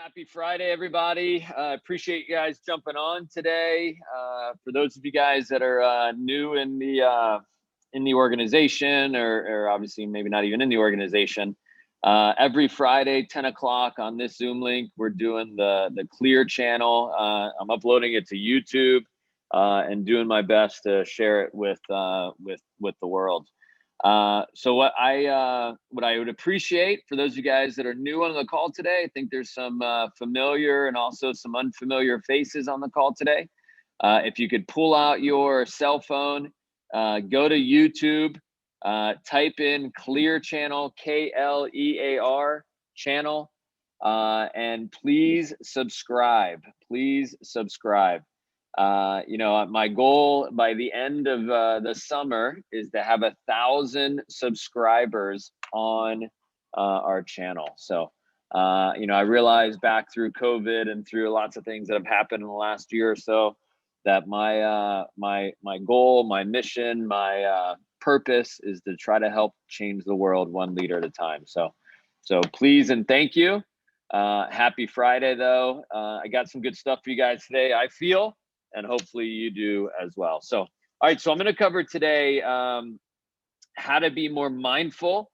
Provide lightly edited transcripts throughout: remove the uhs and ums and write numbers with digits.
Happy Friday, everybody. Appreciate you guys jumping on today. For those of you guys that are new in the organization, or obviously maybe not even in the organization, every Friday, 10 o'clock on this Zoom link, we're doing the KLear channel. I'm uploading it to YouTube and doing my best to share it with the world. So what I would appreciate for those of you guys that are new on the call today, I think there's some familiar and also some unfamiliar faces on the call today. If you could pull out your cell phone, go to YouTube, type in KLear channel, KLear channel, and please subscribe. Please subscribe. My goal by the end of the summer is to have 1,000 subscribers on our channel. So, I realized back through COVID and through lots of things that have happened in the last year or so that my goal, my mission, my purpose is to try to help change the world one leader at a time. So please and thank you. Happy Friday, though. I got some good stuff for you guys today, I feel. And hopefully you do as well. So, all right, so I'm going to cover today how to be more mindful,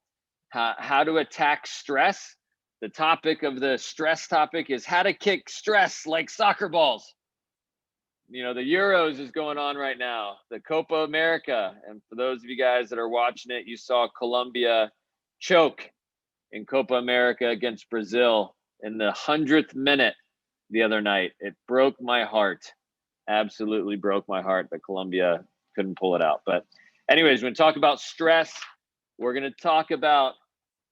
how to attack stress. The topic of the stress topic is how to kick stress like soccer balls. The Euros is going on right now, the Copa America. And for those of you guys that are watching it, you saw Colombia choke in Copa America against Brazil in the 100th minute the other night. It broke my heart. Absolutely broke my heart that Colombia couldn't pull it out. But anyways, when we talk about stress, we're going to talk about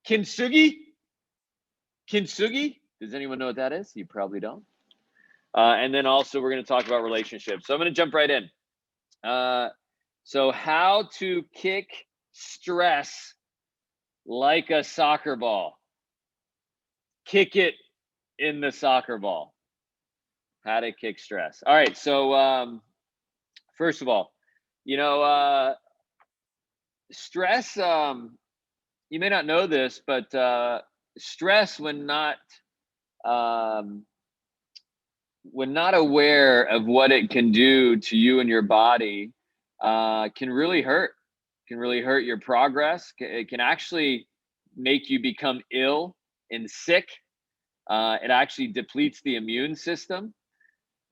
kintsugi. Kintsugi, does anyone know what that is? You probably don't. And then also we're going to talk about relationships. So I'm going to jump right in. So how to kick stress like a soccer ball. Kick it in the soccer ball. How to kick stress. All right. So first of all, stress, you may not know this, but stress when not aware of what it can do to you and your body can really hurt. Can really hurt your progress. It can actually make you become ill and sick. It actually depletes the immune system.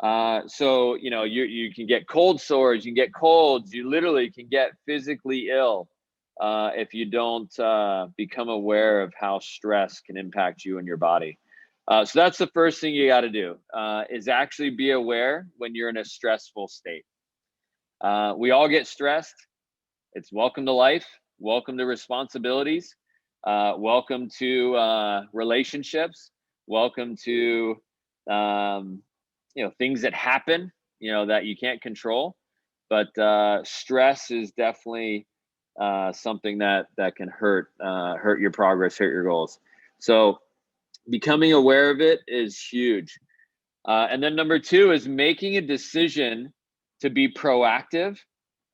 So you can get cold sores, you can get colds, you literally can get physically ill if you don't become aware of how stress can impact you and your body. So that's the first thing you got to do is actually be aware when you're in a stressful state. We all get stressed. It's welcome to life, welcome to responsibilities, welcome to relationships, welcome to things that happen, that you can't control. But stress is definitely something that can hurt your progress, hurt your goals. So becoming aware of it is huge. And then number two is making a decision to be proactive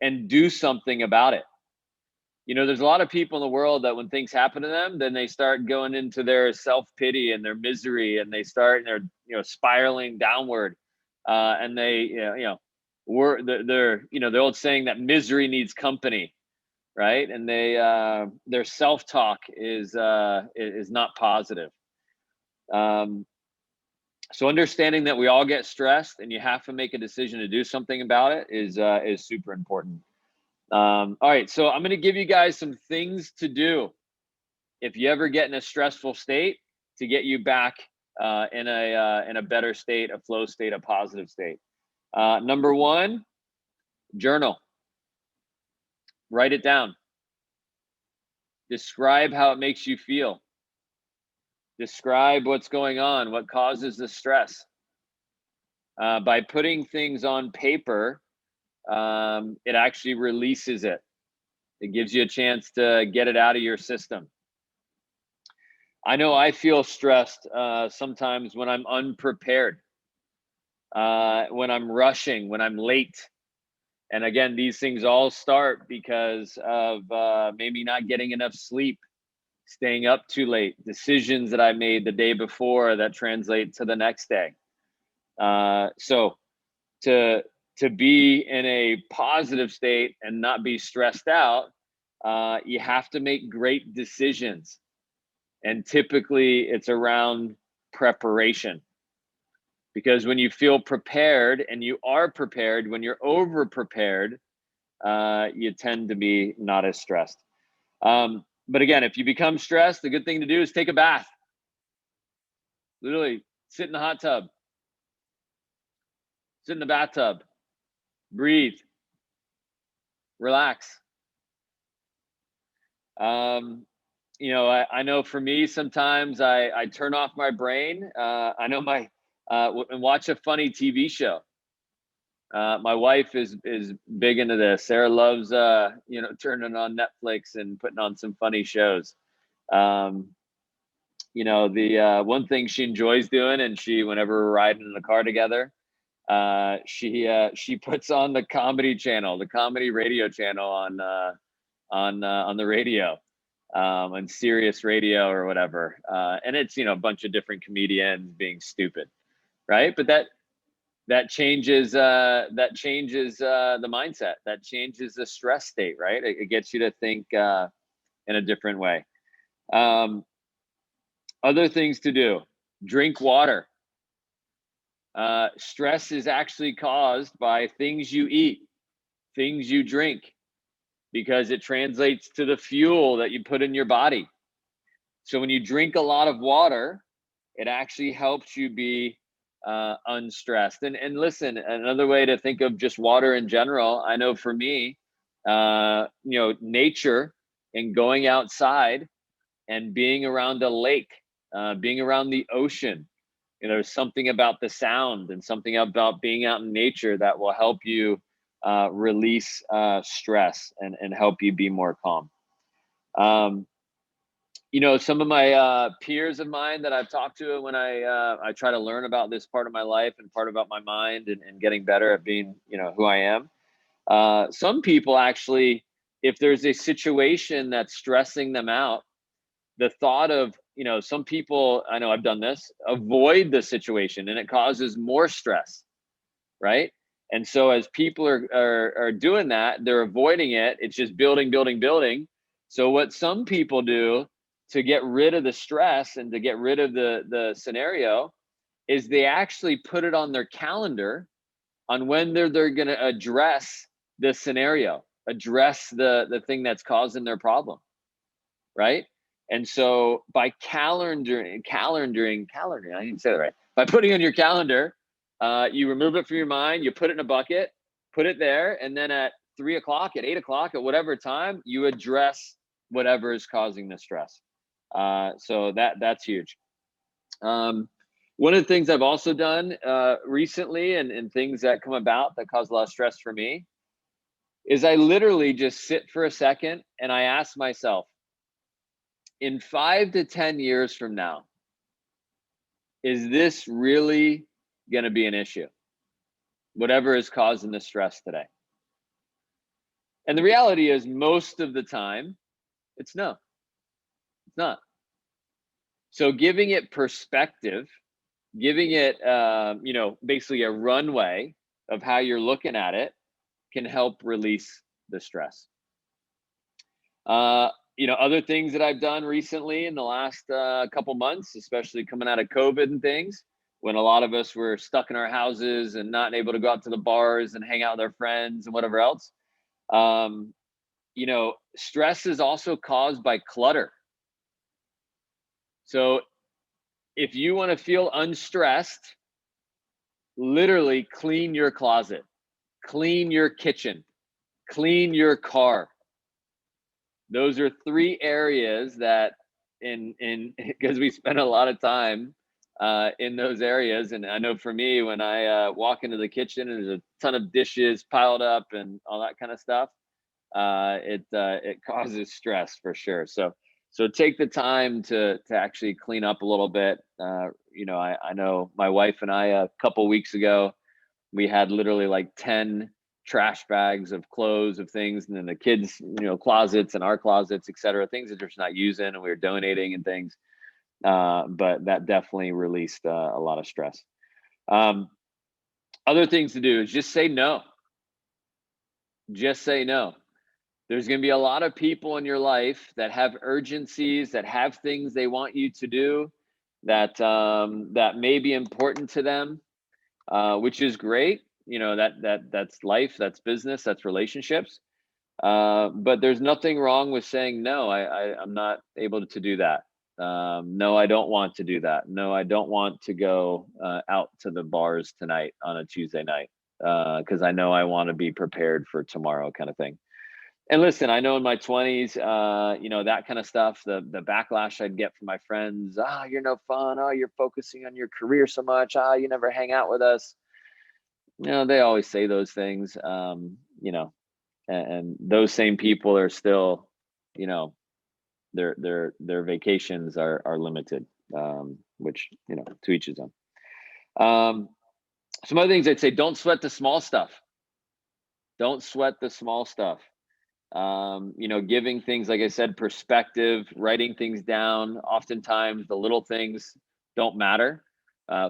and do something about it. There's a lot of people in the world that when things happen to them, then they start going into their self-pity and their misery, and they start, they're spiraling downward. And they, they're the old saying that misery needs company, right? And their self-talk is not positive. So understanding that we all get stressed and you have to make a decision to do something about it is super important. All right, so I'm going to give you guys some things to do if you ever get in a stressful state to get you back in a better state, a flow state, a positive state. Number one, journal. Write it down. Describe how it makes you feel. Describe what's going on, what causes the stress. By putting things on paper, it actually releases it. It gives you a chance to get it out of your system. I know I feel stressed sometimes when I'm unprepared, when I'm rushing, when I'm late. And again, these things all start because of maybe not getting enough sleep, staying up too late, decisions that I made the day before that translate to the next day. So to be in a positive state and not be stressed out, you have to make great decisions. And typically it's around preparation. Because when you feel prepared and you are prepared, when you're over prepared, you tend to be not as stressed. But again, if you become stressed, the good thing to do is take a bath. Literally sit in the hot tub, sit in the bathtub, breathe, relax. I know for me, sometimes I turn off my brain. I know and watch a funny TV show. My wife is big into this. Sarah loves, turning on Netflix and putting on some funny shows. The one thing she enjoys doing, and whenever we're riding in the car together, she puts on the comedy channel, the comedy radio channel on the radio, on Sirius Radio or whatever. And it's, a bunch of different comedians being stupid, right? But that changes the mindset. That changes the stress state, right? It gets you to think in a different way. Other things to do: drink water. Stress is actually caused by things you eat, things you drink, because it translates to the fuel that you put in your body. So when you drink a lot of water, it actually helps you be unstressed. And listen, another way to think of just water in general, I know for me, nature and going outside and being around a lake, being around the ocean, there's something about the sound and something about being out in nature that will help you release stress and help you be more calm. Some of my peers of mine that I've talked to when I try to learn about this part of my life and part about my mind and getting better at being, who I am. Some people actually, if there's a situation that's stressing them out, the thought of, some people, I know I've done this, avoid the situation, and it causes more stress, right? And so as people are doing that, they're avoiding it. It's just building. So what some people do to get rid of the stress and to get rid of the scenario is they actually put it on their calendar on when they're going to address the scenario, address the thing that's causing their problem, right? And so by calendaring, I didn't say that right. By putting on your calendar, you remove it from your mind, you put it in a bucket, put it there, and then at 3 o'clock, at 8 o'clock, at whatever time, you address whatever is causing the stress. So that's huge. One of the things I've also done recently and things that come about that cause a lot of stress for me is I literally just sit for a second and I ask myself, in 5 to 10 years from now, is this really going to be an issue? Whatever is causing the stress today. And the reality is, most of the time, it's no. It's not. So giving it perspective, giving it, basically a runway of how you're looking at it can help release the stress. Other things that I've done recently in the last couple months, especially coming out of COVID and things, when a lot of us were stuck in our houses and not able to go out to the bars and hang out with our friends and whatever else. Stress is also caused by clutter. So if you want to feel unstressed, literally clean your closet, clean your kitchen, clean your car. Those are 3 areas that because we spend a lot of time in those areas. And I know for me, when I walk into the kitchen and there's a ton of dishes piled up and all that kind of stuff, it causes stress for sure. So take the time to actually clean up a little bit. I know my wife and I, a couple weeks ago, we had literally like 10 trash bags of clothes, of things, and then the kids, closets and our closets, etc. Things that they're just not using, and we were donating and things. But that definitely released a lot of stress. Other things to do is just say no. Just say no. There's going to be a lot of people in your life that have urgencies, that have things they want you to do, that that may be important to them, which is great. That's life, that's business, that's relationships. But there's nothing wrong with saying no. I'm not able to do that. No, I don't want to do that. No, I don't want to go out to the bars tonight on a Tuesday night, because I know I want to be prepared for tomorrow, kind of thing. And listen, I know in my 20s, that kind of stuff, the backlash I'd get from my friends, you're no fun. Oh, you're focusing on your career so much. You never hang out with us. They always say those things, and those same people are still, their vacations are limited, which, to each his own. Some other things I'd say, don't sweat the small stuff. Don't sweat the small stuff. Giving things, like I said, perspective, writing things down. Oftentimes the little things don't matter.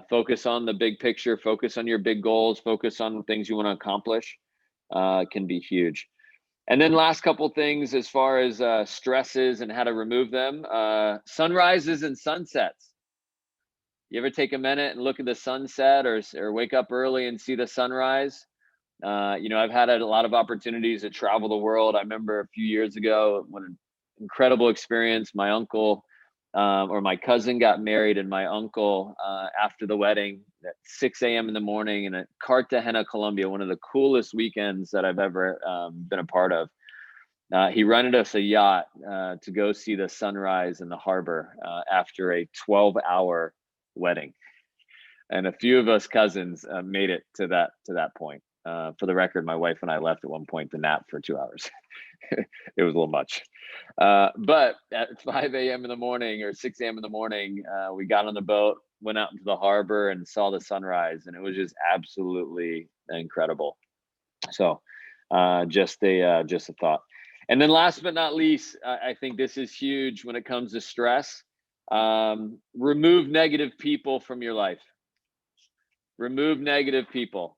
Focus on the big picture, focus on your big goals, focus on the things you want to accomplish, can be huge. And then last couple things as far as stresses and how to remove them, sunrises and sunsets. You ever take a minute and look at the sunset, or wake up early and see the sunrise? I've had a lot of opportunities to travel the world. I remember a few years ago, what an incredible experience. My uncle, or my cousin, got married, and my uncle, after the wedding at 6 a.m. in the morning in Cartagena, Colombia, one of the coolest weekends that I've ever been a part of. He rented us a yacht to go see the sunrise in the harbor after a 12-hour wedding. And a few of us cousins made it to that point. For the record, my wife and I left at one point to nap for 2 hours. It was a little much. But at 5 a.m. in the morning or 6 a.m. in the morning, we got on the boat, went out into the harbor, and saw the sunrise. And it was just absolutely incredible. So just a thought. And then last but not least, I think this is huge when it comes to stress. Remove negative people from your life. Remove negative people.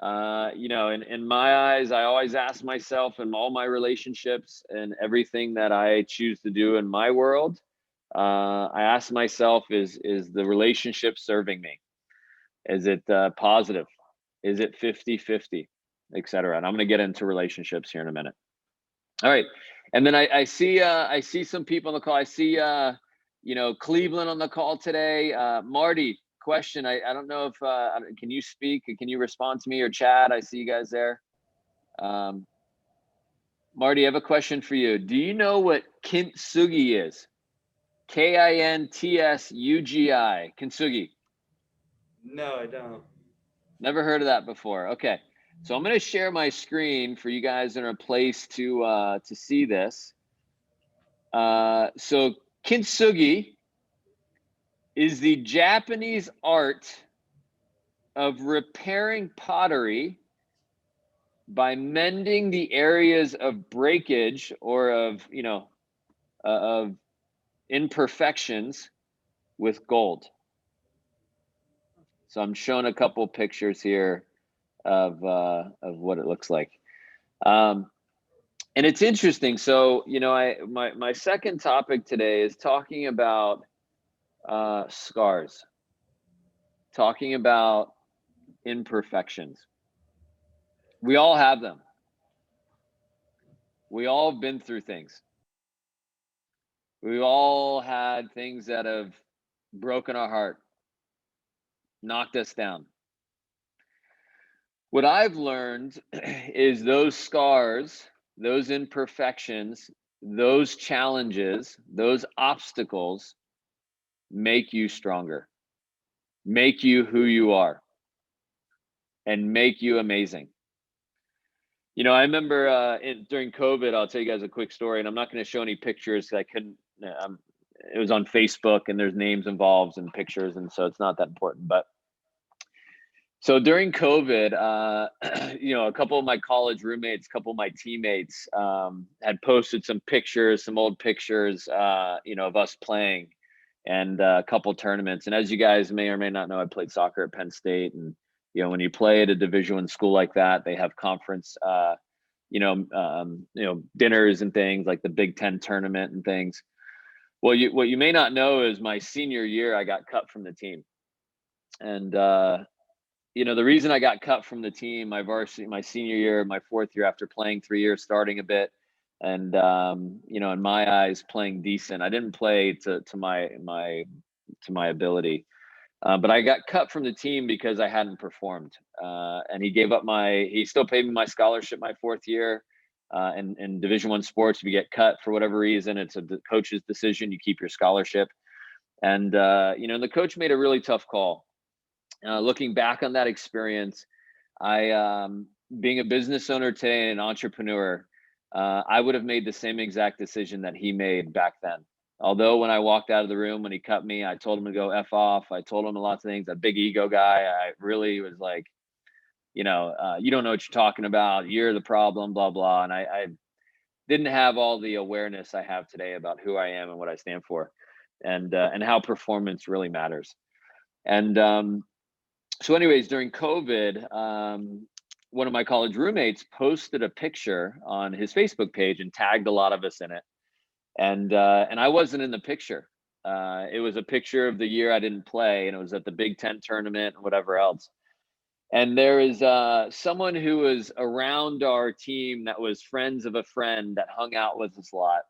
In my eyes, I always ask myself in all my relationships and everything that I choose to do in my world, I ask myself, is the relationship serving me? Is it positive? Is it 50-50, etc.? And I'm going to get into relationships here in a minute. All right. And then I see some people on the call. I see, Cleveland on the call today. Marty, question. I don't know if can you speak? Can you respond to me, or Chad? I see you guys there. Marty, I have a question for you. Do you know what kintsugi is? KINTSUGI. Kintsugi. No, I don't. Never heard of that before. Okay, so I'm going to share my screen for you guys in a place to see this. So kintsugi is the Japanese art of repairing pottery by mending the areas of breakage or of imperfections with gold. So I'm showing a couple pictures here of what it looks like. And it's interesting. So, my second topic today is talking about scars, talking about imperfections. We all have them. We all have been through things. We all had things that have broken our heart, knocked us down. What I've learned is those scars, those imperfections, those challenges, those obstacles make you stronger, make you who you are, and make you amazing. I remember during COVID, I'll tell you guys a quick story, and I'm not going to show any pictures because I couldn't. It was on Facebook, and there's names involved and pictures, and so it's not that important. But So during COVID, a couple of my college roommates, a couple of my teammates had posted some pictures, some old pictures, of us playing and a couple tournaments. And as you guys may or may not know, I played soccer at Penn State, and when you play at a Division I school like that, they have conference, dinners and things like the Big Ten tournament and things. Well, what you may not know is my senior year, I got cut from the team, and the reason I got cut from the team, my varsity, my senior year, my fourth year after playing 3 years, starting a bit, and in my eyes, playing decent. I didn't play to my ability, but I got cut from the team because I hadn't performed. And he still paid me my scholarship my fourth year. In Division I sports, if you get cut for whatever reason, it's the coach's decision. You keep your scholarship, and the coach made a really tough call. Looking back on that experience, being a business owner today and an entrepreneur, I would have made the same exact decision that he made back then. Although when I walked out of the room, when he cut me, I told him to go F off. I told him lots of things, a big ego guy. I really was like, you don't know what you're talking about. You're the problem, blah, blah. And I didn't have all the awareness I have today about who I am and what I stand for, and how performance really matters. And so anyways, during COVID, one of my college roommates posted a picture on his Facebook page and tagged a lot of us in it. And I wasn't in the picture. It was a picture of the year I didn't play, and it was at the Big Ten tournament and whatever else. And there is someone who was around our team that was friends of a friend that hung out with us a lot,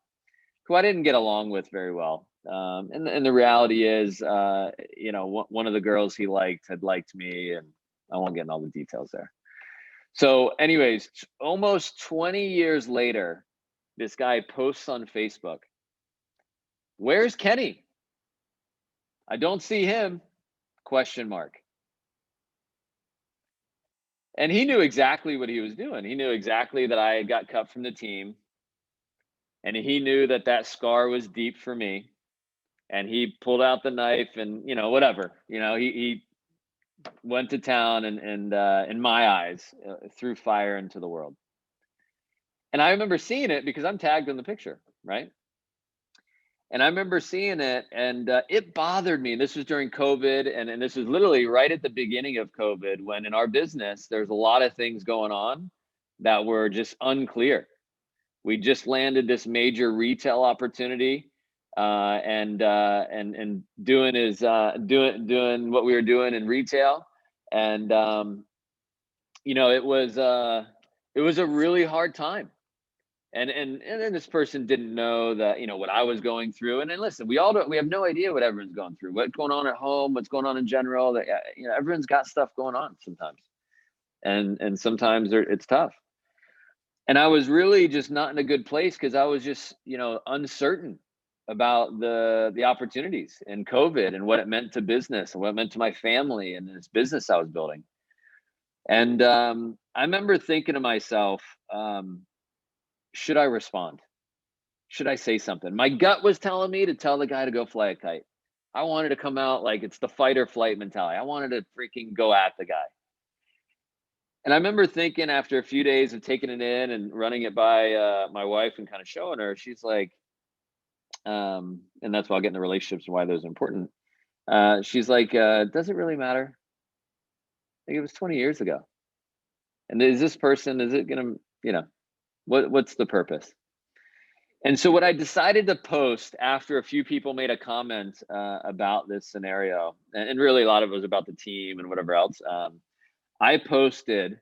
who I didn't get along with very well. And the reality is, one of the girls he liked had liked me, and I won't get into all the details there. So anyways, almost 20 years later, this guy posts on Facebook, "Where's Kenny? I don't see him, ? And he knew exactly what he was doing. He knew exactly that I got cut from the team. And he knew that scar was deep for me. And he pulled out the knife and, whatever, he went to town and in my eyes, threw fire into the world. And I remember seeing it because I'm tagged in the picture, right? And I remember seeing it, and it bothered me. This was during COVID, and this was literally right at the beginning of COVID, when in our business, there's a lot of things going on that were just unclear. We just landed this major retail opportunity, and doing what we were doing in retail, and it was a really hard time. And then this person didn't know that, what I was going through. And then listen, we have no idea what everyone's going through, what's going on at home, what's going on in general. That everyone's got stuff going on sometimes, and sometimes it's tough. And I was really just not in a good place because I was just uncertain about the opportunities in COVID and what it meant to business and what it meant to my family and this business I was building. And I remember thinking to myself, should I respond? Should I say something? My gut was telling me to tell the guy to go fly a kite. I wanted to come out like it's the fight or flight mentality. I wanted to freaking go at the guy. And I remember thinking, after a few days of taking it in and running it by my wife and kind of showing her, she's like, and that's why I'll get into relationships and why those are important. She's like, does it really matter? Like, it was 20 years ago. And is it going to, what's the purpose? And so what I decided to post after a few people made a comment about this scenario, and really a lot of it was about the team and whatever else, I posted,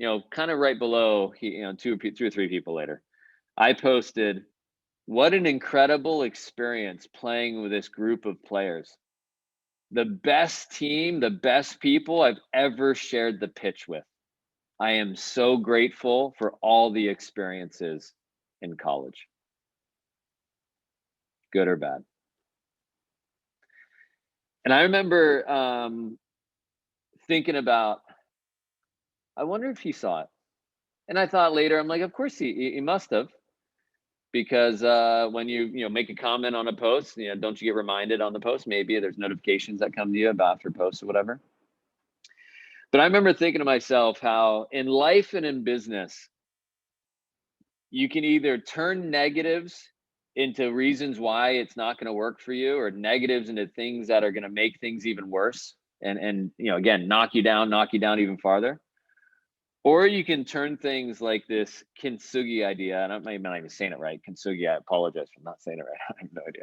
kind of right below, two or three people later, I posted, "What an incredible experience playing with this group of players. The best team, the best people I've ever shared the pitch with. I am so grateful for all the experiences in college." Good or bad. And I remember thinking about, I wonder if he saw it. And I thought later, I'm like, of course he must have, because when you make a comment on a post, don't you get reminded on the post? Maybe there's notifications that come to you about after posts or whatever. But I remember thinking to myself how in life and in business, you can either turn negatives into reasons why it's not going to work for you, or negatives into things that are going to make things even worse, and again, knock you down even farther. Or you can turn things like this kintsugi idea, and I'm not even saying it right. Kintsugi, I apologize for not saying it right. I have no idea.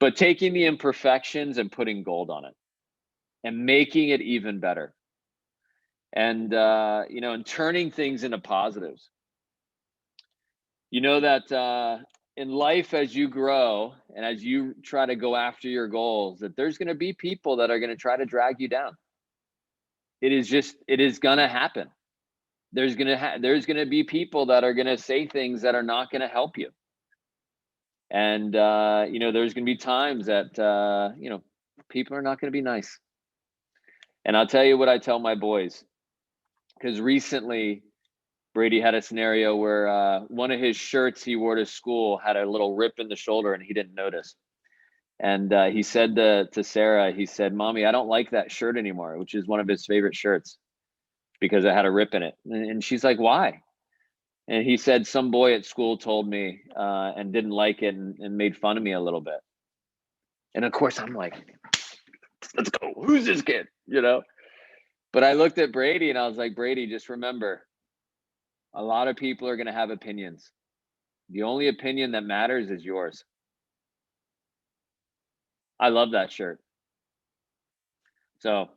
But taking the imperfections and putting gold on it and making it even better. And, and turning things into positives. You know that in life, as you grow and as you try to go after your goals, that there's going to be people that are going to try to drag you down. It is going to happen. There's going to be people that are going to say things that are not going to help you. And, there's going to be times that, people are not going to be nice. And I'll tell you what I tell my boys, because recently Brady had a scenario where one of his shirts he wore to school had a little rip in the shoulder and he didn't notice. And he said to Sarah, he said, "Mommy, I don't like that shirt anymore," which is one of his favorite shirts, because it had a rip in it. And she's like, "Why?" And he said, "Some boy at school told me and didn't like it and made fun of me a little bit." And of course, I'm like, "Let's go. Who's this kid?" But I looked at Brady and I was like, "Brady, just remember, a lot of people are going to have opinions. The only opinion that matters is yours." I love that shirt. So,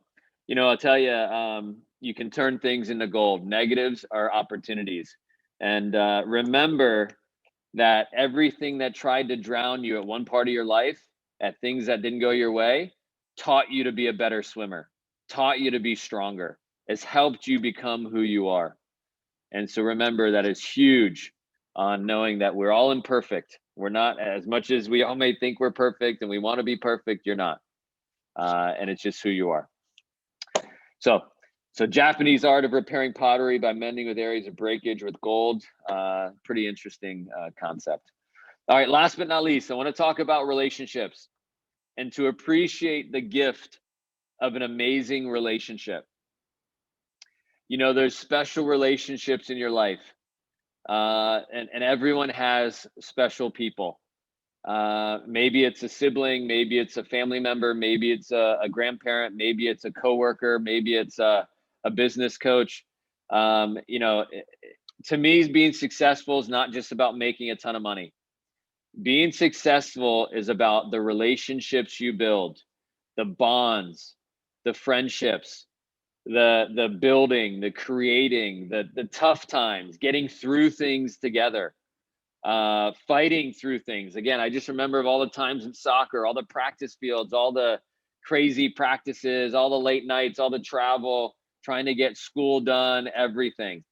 I'll tell you, you can turn things into gold. Negatives are opportunities. And remember that everything that tried to drown you at one part of your life, at things that didn't go your way, taught you to be a better swimmer, taught you to be stronger, has helped you become who you are. And so remember, that is huge on knowing that we're all imperfect. We're not, as much as we all may think we're perfect and we want to be perfect, you're not. And it's just who you are. So Japanese art of repairing pottery by mending with areas of breakage with gold. Pretty interesting concept. All right, last but not least, I want to talk about relationships and to appreciate the gift of an amazing relationship. There's special relationships in your life, and everyone has special people. Maybe it's a sibling, maybe it's a family member, maybe it's a grandparent, maybe it's a coworker, maybe it's a business coach. To me, being successful is not just about making a ton of money. Being successful is about the relationships you build, the bonds, the friendships, the building, the creating, the tough times, getting through things together, fighting through things. Again, I just remember of all the times in soccer, all the practice fields, all the crazy practices, all the late nights, all the travel, trying to get school done, everything.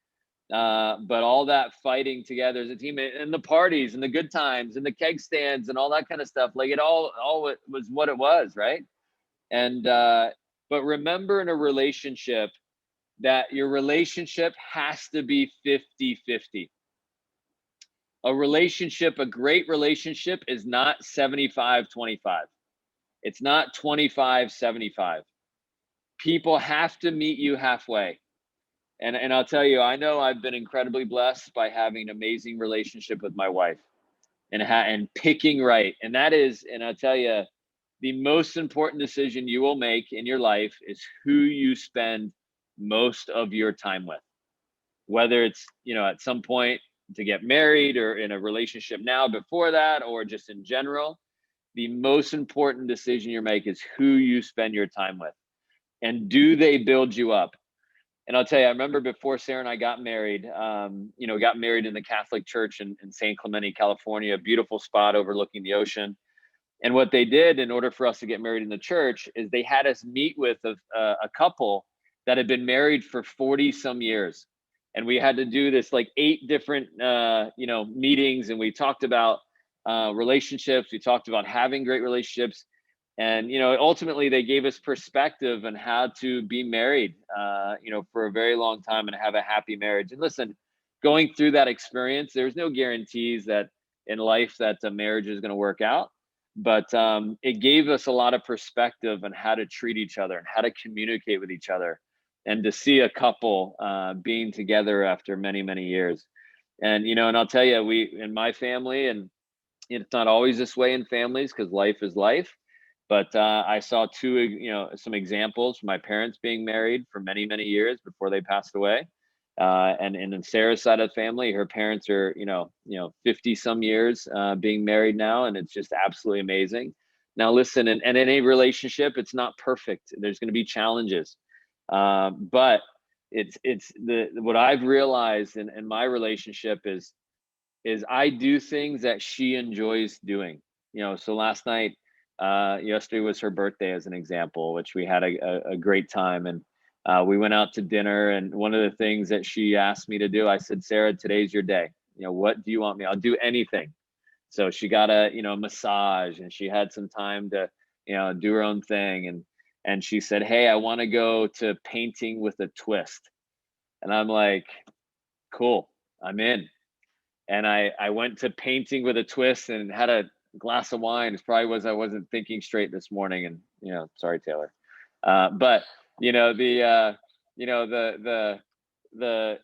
But all that fighting together as a team, and the parties and the good times and the keg stands and all that kind of stuff, like it all was what it was, right? And but remember, in a relationship, that your relationship has to be 50-50. A great relationship is not 75-25. It's not 25-75. People have to meet you halfway. And I'll tell you, I know I've been incredibly blessed by having an amazing relationship with my wife, and picking right. And that is, and I'll tell you, the most important decision you will make in your life is who you spend most of your time with. Whether it's, at some point to get married, or in a relationship now before that, or just in general, the most important decision you make is who you spend your time with. And do they build you up? And I'll tell you, I remember before Sarah and I got married, got married in the Catholic Church in San Clemente, California, a beautiful spot overlooking the ocean. And what they did in order for us to get married in the church is they had us meet with a couple that had been married for 40 some years. And we had to do this like 8 different, meetings. And we talked about relationships. We talked about having great relationships. And, ultimately they gave us perspective on how to be married, for a very long time and have a happy marriage. And listen, going through that experience, there's no guarantees that in life that a marriage is going to work out. But it gave us a lot of perspective on how to treat each other and how to communicate with each other. and to see a couple being together after many, many years. And, and I'll tell you, in my family, and it's not always this way in families because life is life. But I saw some examples from my parents being married for many, many years before they passed away. And in Sarah's side of the family, her parents are, 50 some years being married now. And it's just absolutely amazing. Now, listen, and in any relationship, it's not perfect. There's going to be challenges. But what I've realized in my relationship is I do things that she enjoys doing. So last night, yesterday was her birthday, as an example, which we had a great time, and we went out to dinner. And one of the things that she asked me to do, I said, Sarah, today's your day. What do you want me? I'll do anything. So she got a massage, and she had some time to do her own thing, and she said, hey, I want to go to painting with a twist. And I'm like, cool, I'm in. And I went to painting with a twist and had a glass of wine. It's probably was I wasn't thinking straight this morning, and sorry, Taylor. But the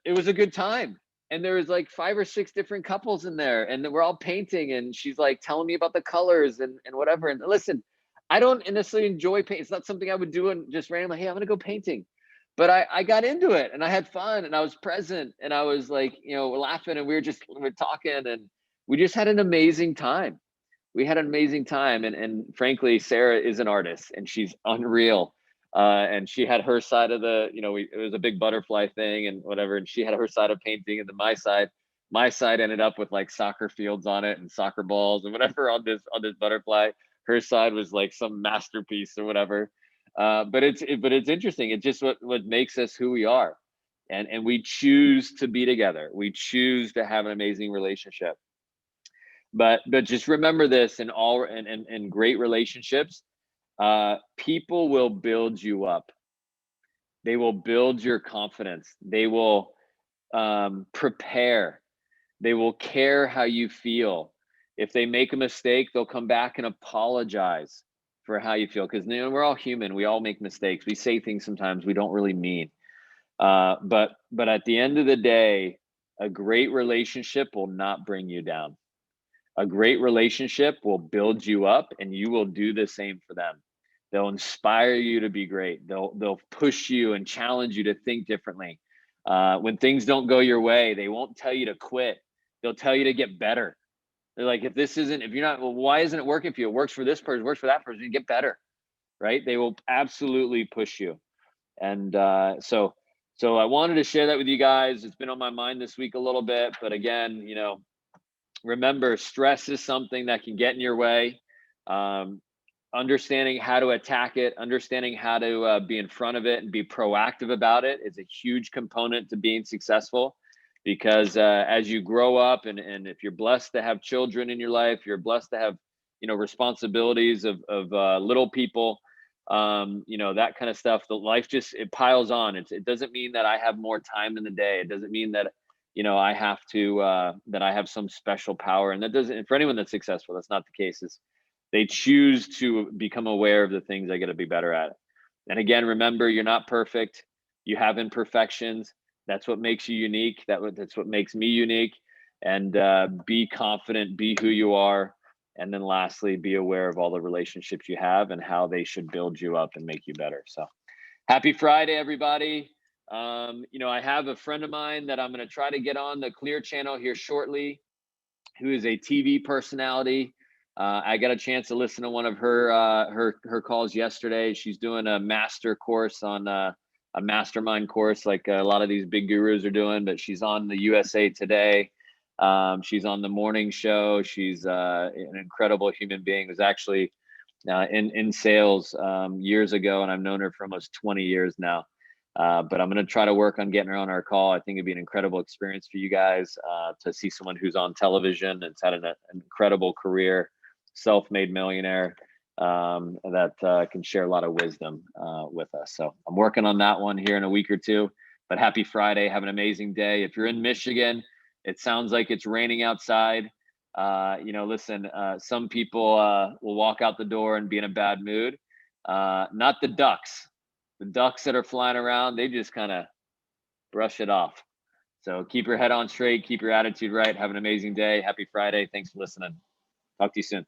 it was a good time, and there was like 5 or 6 different couples in there, and we're all painting, and she's like telling me about the colors and whatever. And listen, I don't necessarily enjoy paint. It's not something I would do and just randomly, hey, I'm gonna go painting. But I got into it, and I had fun, and I was present, and I was like, laughing, and we were talking, and we just had an amazing time. We had an amazing time. And frankly, Sarah is an artist, and she's unreal. And she had her side of the, it was a big butterfly thing and whatever. And she had her side of painting, and then my side ended up with like soccer fields on it and soccer balls and whatever on this butterfly. Her side was like some masterpiece or whatever. But it's interesting. It's just what makes us who we are, and we choose to be together. We choose to have an amazing relationship. But just remember this: in great relationships, people will build you up. They will build your confidence. They will prepare. They will care how you feel. If they make a mistake, they'll come back and apologize for how you feel, because we're all human. We all make mistakes. We say things sometimes we don't really mean. But at the end of the day, a great relationship will not bring you down. A great relationship will build you up, and you will do the same for them. They'll inspire you to be great. They'll push you and challenge you to think differently. When things don't go your way, they won't tell you to quit. They'll tell you to get better. They're like, if you're not, well, why isn't it working for you? It works for this person, works for that person, you get better, right? They will absolutely push you. And so I wanted to share that with you guys. It's been on my mind this week a little bit, but again, remember, stress is something that can get in your way. Understanding how to attack it, understanding how to be in front of it and be proactive about it is a huge component to being successful. Because as you grow up, and if you're blessed to have children in your life, you're blessed to have responsibilities of little people, that kind of stuff. The life it piles on. It doesn't mean that I have more time in the day. It doesn't mean that I have to that I have some special power. And that doesn't. And for anyone that's successful, that's not the case. They choose to become aware of the things they got to be better at. And again, remember, you're not perfect. You have imperfections. That's what makes you unique. That's what makes me unique. And be confident, be who you are. And then lastly, be aware of all the relationships you have and how they should build you up and make you better. So happy Friday, everybody. I have a friend of mine that I'm going to try to get on the KLear channel here shortly, who is a TV personality. I got a chance to listen to one of her calls yesterday. She's doing a master course on a mastermind course, like a lot of these big gurus are doing, but she's on the USA Today. She's on the morning show. She's an incredible human being. Was actually in sales years ago, and I've known her for almost 20 years now. But I'm going to try to work on getting her on our call. I think it'd be an incredible experience for you guys to see someone who's on television and's had an incredible career, self-made millionaire, that can share a lot of wisdom with us. So I'm working on that one here in a week or two. But happy Friday. Have an amazing day. If you're in Michigan, it sounds like it's raining outside. Listen, some people will walk out the door and be in a bad mood. Not the Ducks. The The ducks that are flying around, they just kind of brush it off. So keep your head on straight, keep your attitude right. Have an amazing day. Happy Friday. Thanks for listening. Talk to you soon.